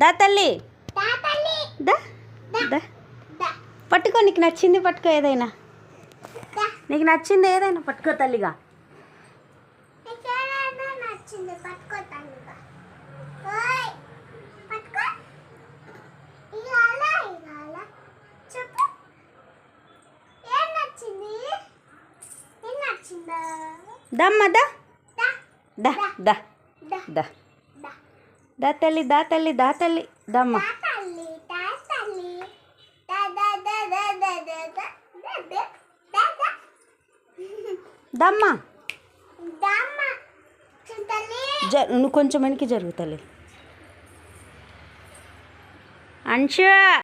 దా తల్లి దా దా పట్టుకో, నీకు నచ్చింది పట్టుకో, ఏదైనా నీకు నచ్చింది ఏదైనా పట్టుకో తల్లిగా. దమ్మ దా దా దా దా దా తల్లి దా తల్లి దా తల్లి దమ్మ దమ్మ. నువ్వు కొంచెం వెనక్కి జరుగు తల్లి. అంశు